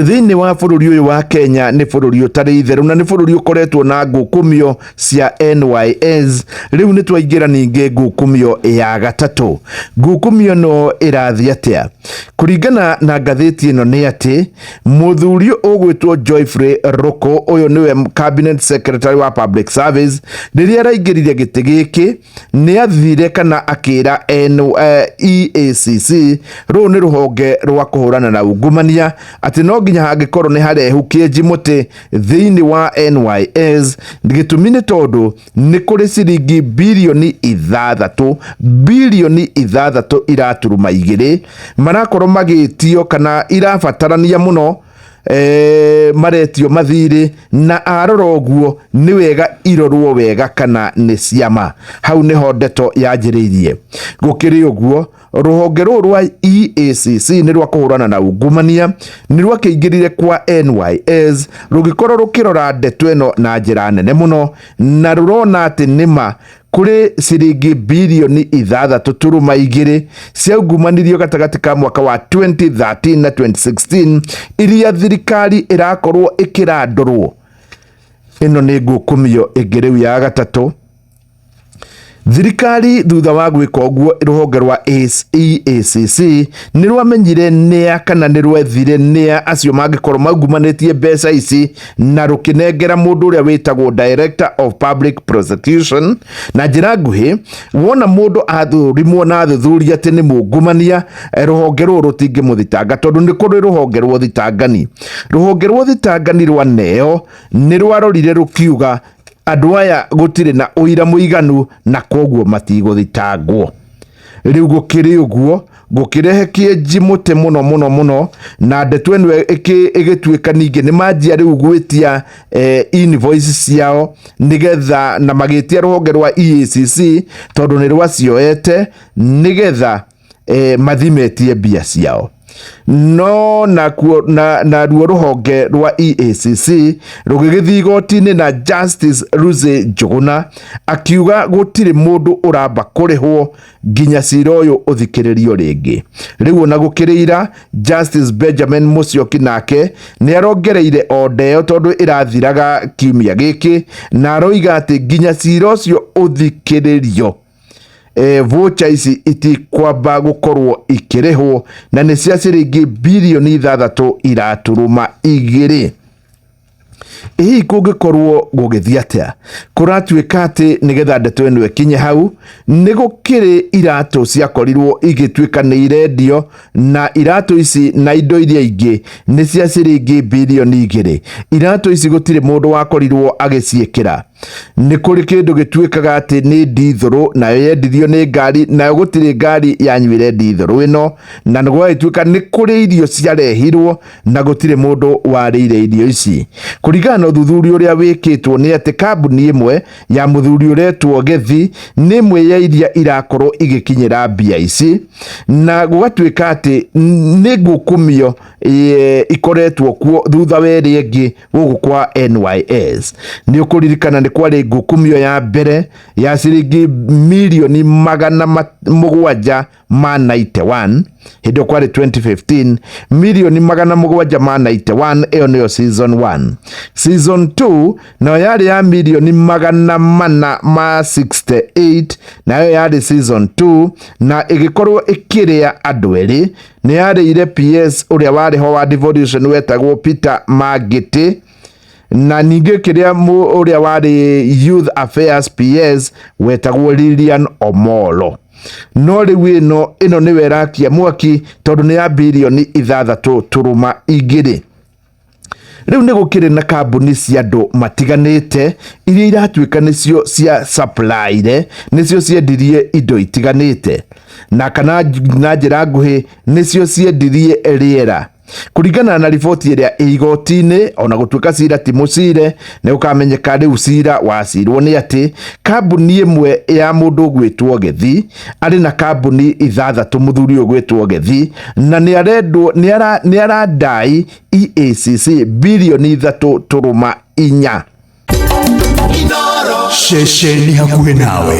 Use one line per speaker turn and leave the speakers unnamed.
Thini wa bururi uyu wa Kenya ni bururi utari itheru na ni bururi ukoretwo na ngukumio cia NYS. Riu ni twaingira ninge ngukumio ya gatatu. Ngukumio no irathi atia? Kuringana na ngatheti ino ni ati muthuri ugwitwo Geoffrey Ruku, uyu niwe cabinet secretary wa public service, riria araingirire giti giki ni athire kana akira EACC ru ni ruhonge rwa kuhurana na ungumania ati no nginya hangikorwo ni harehukie njimuti thiini wa NYS. Gitumi ni tondu ni kuri ciringi bilioni 6 iraturuma 2 marakorwo magitio kana irabatarania muno maretio mathiri na arora uguo ni wega irorwo wega kana ni ciama. Hau niho ndeto yanjiriirie. Gukiri uguo ruhonge rwa EACC ni rwa kuhurana na ungumania ni rwa kiingirire kwa NYS rugikorwo rukirora ndeto eno na njira nene muno na rurona ati nima kuri ciringi bilioni 6.2 cia ungumanirio gatagati ka mwaka wa 2013 na 2016 iria thirikari irakorwo ikirandorwo. Ino ni ngukumio ingiriu ya gatatu. Thirikari thutha wa gwika uguo ruhonge rwa EACC ni rwamenyire nia kana ni rwethire nia acio mangikorwo maungumanetie mbeca ici na rukinengera mundu uria witagwo Director of Public Prosecution. Na njira nguhi wona mundu athurimwo na thuthuria ati ni mungumania, ruhonge ruru rutingimuthitanga tondu ni kuri ruhonge rwa thitangani. Ruhonge rwa thitangani rwa neo ni rwarorire rukiuga andu aya gutire na uira muiganu na koguo matiguthitangwo. Riu gukiri uguo gukirehekie njimuti muno na ndeto eno igituika ninge ni manjia riu gwitia invoice ciao nigetha na magitia ruhonge rwa EACC tondu ni rwacioete nigetha mathimetie mbia ciao. No na ruo ruhonge rwa EACC rugigithii igoti-ini na Justice Lucy Njuguna akiuga gutire mundu uramba kurihwo nginya cira uyu uthikiririo ringi. Riu na gukirira Justice Benjamin Musyoki nake ni arongereire ondeo tondu irathiraga kiumia giki na aroiga ati nginya cira ucio uthikiririo vocha ici itikwamba gukorwo ikirihwo na ni cia ciringi bilioni 6 iraturuma 2. Hii kungikorwo gugithia atia? Kuratuika ati nigetha ndeto eno ikinye hau ni gukiri iratu ciakorirwo igituika ni irendio na iratu ici na indo iria ingi ni cia ciringi bilioni 2. Iratu ici gutire mundu wakorirwo agiciikira. Ni kuri kindu gituikaga ati ni ndithuru na yendirio ni ngari na gutire ngari yanywire ndithuru ino na gwatuika ni kuri irio ciarehirwo na gutire mundu warire irio ici. Kuringana na uthuthuria uria wikitwo ni ati kambuni imwe ya muthuri uretwo Gethi ni imwe ya iria irakorwo igikinyira mbia ici na gugatuika ati ni ngukumio ikoretwo kuo thutha weri ingi guku kwa NYS. Ni ukuririkana ni kwari ngukumio ya mbere ya ciringi milioni 791 hindo kwari 2015, milioni 791 iyo niyo season 1. Season 2 nayo yari ya milioni 468 nayo yari season 2 na igikorwo ikiria andu eri ni yari ire PS uria wari ho wa devolution wetagwo Peter Magiti na ninge kiria uria wari Youth Affairs PS wetagwo Lilian Omolo. No riu ino ni werakia mwaki tondu ni ya bilioni 6.2. Riu ni gukiri na kambuni cia andu matiganite iria iratuika nicio cia supply nicio ciendirie indo itiganite na kana na njira nguhi nicio ciendirie riera. Kuringana na riboti iria igoti-ini ona gutuika cira ti mucire ni ukamenyeka riu cira wacirwo ni ati kambuni imwe ya mundu gwitwo Gethi ari na kambuni 6 muthuri gwitwo Gethi na ni arendwo ni aradai EACC bilioni 3.4.
Shesheni hakuhe nawe.